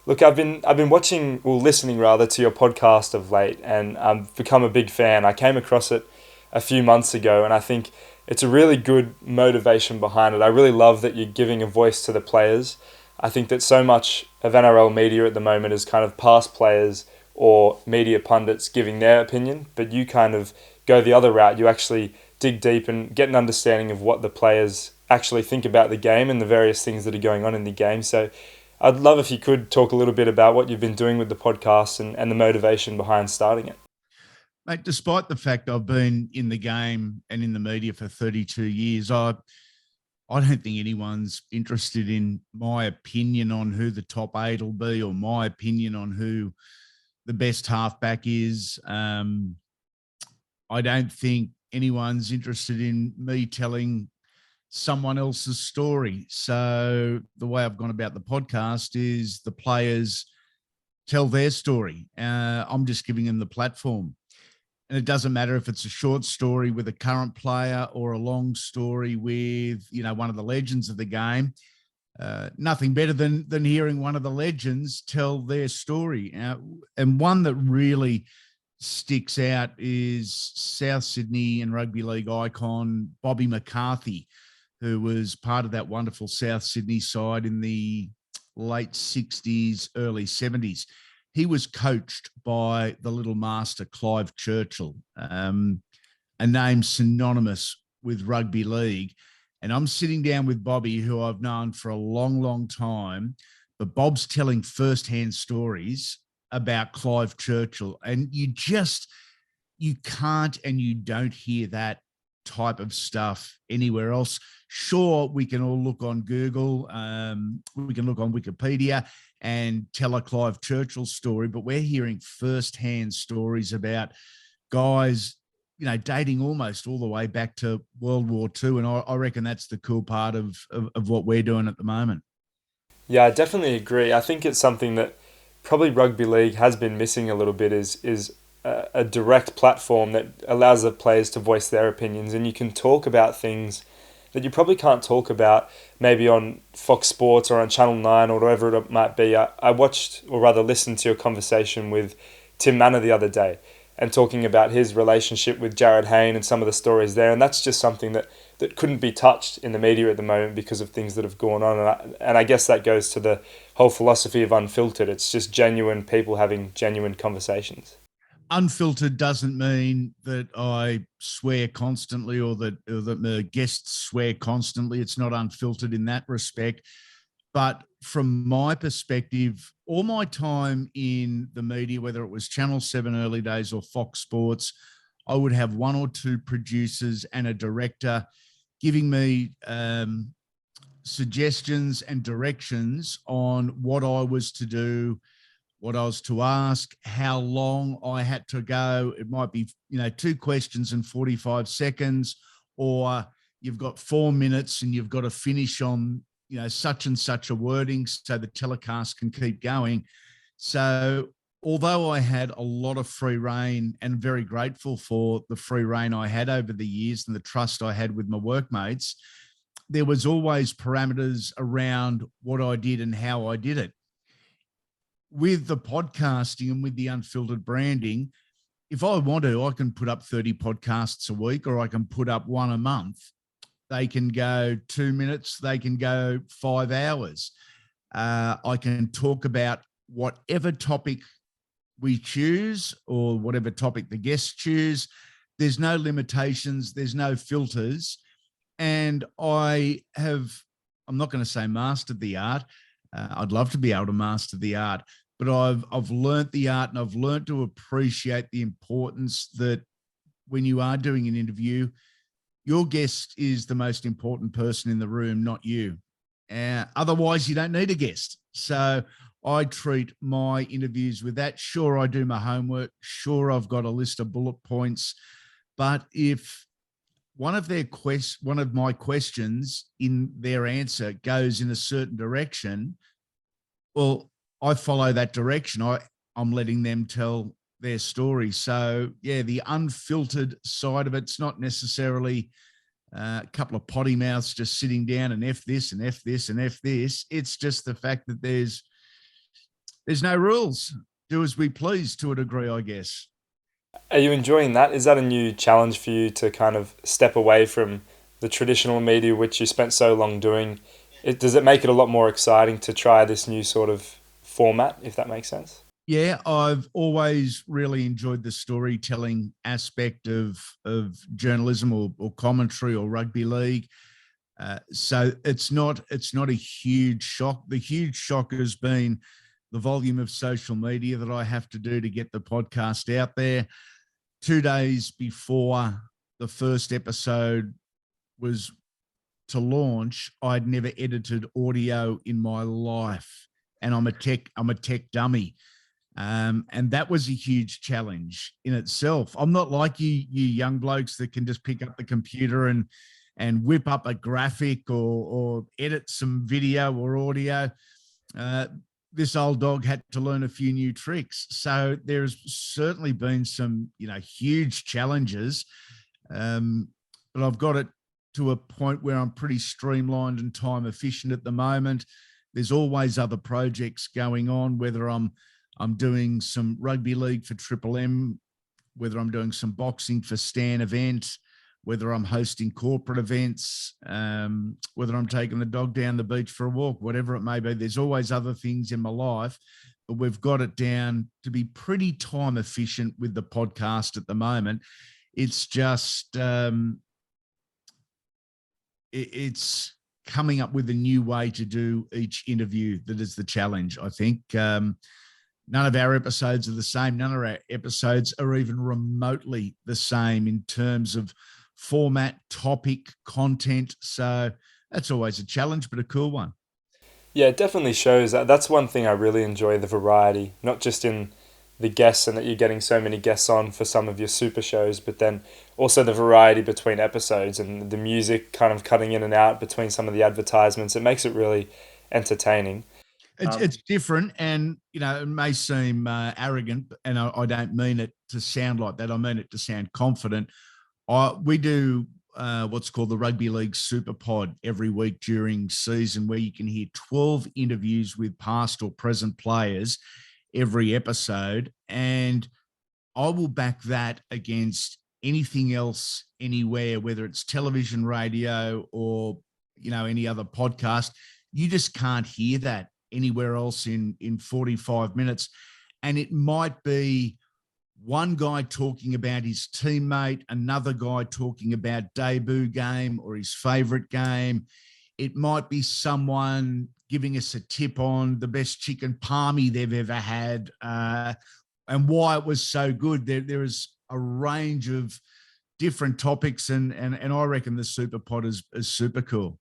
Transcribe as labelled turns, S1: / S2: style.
S1: Look, I've been watching, or listening rather, to your podcast of late, and I've become a big fan. I came across it a few months ago, and I think it's a really good motivation behind it. I really love that you're giving a voice to the players. I think that so much of NRL media at the moment is kind of past players or media pundits giving their opinion, but you kind of go the other route. You actually dig deep and get an understanding of what the players actually think about the game and the various things that are going on in the game. So I'd love if you could talk a little bit about what you've been doing with the podcast and the motivation behind starting it.
S2: Mate, despite the fact I've been in the game and in the media for 32 years, I don't think anyone's interested in my opinion on who the top eight will be or my opinion on who the best halfback is. I don't think anyone's interested in me telling someone else's story. So the way I've gone about the podcast is the players tell their story. I'm just giving them the platform. And it doesn't matter if it's a short story with a current player or a long story with, one of the legends of the game. Nothing better than hearing one of the legends tell their story. And one that really sticks out is South Sydney and Rugby League icon Bobby McCarthy, who was part of that wonderful South Sydney side in the late 60s, early 70s. He was coached by the little master, Clive Churchill, a name synonymous with rugby league. And I'm sitting down with Bobby, who I've known for a long, long time, but Bob's telling firsthand stories about Clive Churchill. And you can't and you don't hear that type of stuff anywhere else. Sure, we can all look on Google, we can look on Wikipedia and tell a Clive Churchill story, but we're hearing firsthand stories about guys, dating almost all the way back to World War II. And I reckon that's the cool part of what we're doing at the moment.
S1: Yeah, I definitely agree. I think it's something that probably rugby league has been missing a little bit is a direct platform that allows the players to voice their opinions, and you can talk about things that you probably can't talk about maybe on Fox Sports or on Channel 9 or whatever it might be. I watched, or rather listened to, a conversation with Tim Manor the other day and talking about his relationship with Jared Hayne and some of the stories there, and that's just something that couldn't be touched in the media at the moment because of things that have gone on. And I guess that goes to the whole philosophy of Unfiltered. It's just genuine people having genuine conversations.
S2: Unfiltered doesn't mean that I swear constantly or that the guests swear constantly. It's not unfiltered in that respect. But from my perspective, all my time in the media, whether it was Channel 7 early days or Fox Sports, I would have one or two producers and a director giving me suggestions and directions on what I was to do, what I was to ask, how long I had to go. It might be, 2 questions in 45 seconds, or you've got 4 minutes and you've got to finish on, such and such a wording so the telecast can keep going. So although I had a lot of free reign and very grateful for the free reign I had over the years and the trust I had with my workmates, there was always parameters around what I did and how I did it. With the podcasting and with the Unfiltered branding, if I want to, I can put up 30 podcasts a week, or I can put up one a month. They can go 2 minutes. They can go 5 hours. I can talk about whatever topic we choose or whatever topic the guests choose. There's no limitations. There's no filters. And I'm not going to say mastered the art. I'd love to be able to master the art, but I've learnt the art, and I've learnt to appreciate the importance that when you are doing an interview, your guest is the most important person in the room, not you. Otherwise, you don't need a guest. So I treat my interviews with that. Sure, I do my homework. Sure, I've got a list of bullet points. But if one of my questions in their answer goes in a certain direction, well, I follow that direction. I'm letting them tell their story. So yeah, the unfiltered side of it's not necessarily a couple of potty mouths just sitting down and F this and F this and F this. It's just the fact that there's there's no rules. Do as we please to a degree, I guess.
S1: Are you enjoying that? Is that a new challenge for you to kind of step away from the traditional media which you spent so long doing? Does it make it a lot more exciting to try this new sort of format, if that makes sense?
S2: Yeah, I've always really enjoyed the storytelling aspect of journalism or commentary or rugby league. So it's not a huge shock. The huge shock has been the volume of social media that I have to do to get the podcast out there. 2 days before the first episode was to launch, I'd never edited audio in my life, and I'm a tech dummy. And that was a huge challenge in itself. I'm not like you young blokes that can just pick up the computer and whip up a graphic or edit some video or audio. This old dog had to learn a few new tricks. So there's certainly been some, huge challenges. But I've got it to a point where I'm pretty streamlined and time efficient at the moment. There's always other projects going on, whether I'm doing some rugby league for Triple M, whether I'm doing some boxing for Stan event, whether I'm hosting corporate events, whether I'm taking the dog down the beach for a walk, whatever it may be. There's always other things in my life, but we've got it down to be pretty time efficient with the podcast at the moment. It's just, it's coming up with a new way to do each interview that is the challenge, I think. None of our episodes are the same. None of our episodes are even remotely the same in terms of format, topic, content. So that's always a challenge, but a cool one.
S1: Yeah, it definitely shows that. That's one thing I really enjoy, the variety, not just in the guests and that you're getting so many guests on for some of your super shows, but then also the variety between episodes and the music kind of cutting in and out between some of the advertisements. It makes it really entertaining.
S2: It's different, and it may seem arrogant, and I don't mean it to sound like that. I mean it to sound confident. We do what's called the Rugby League Super Pod every week during season, where you can hear 12 interviews with past or present players every episode, and I will back that against anything else anywhere, whether it's television, radio, or any other podcast. You just can't hear that anywhere else in 45 minutes. And it might be one guy talking about his teammate, another guy talking about debut game or his favorite game. It might be someone giving us a tip on the best chicken palmy they've ever had and why it was so good. There is a range of different topics, and I reckon the Super Pod is super cool.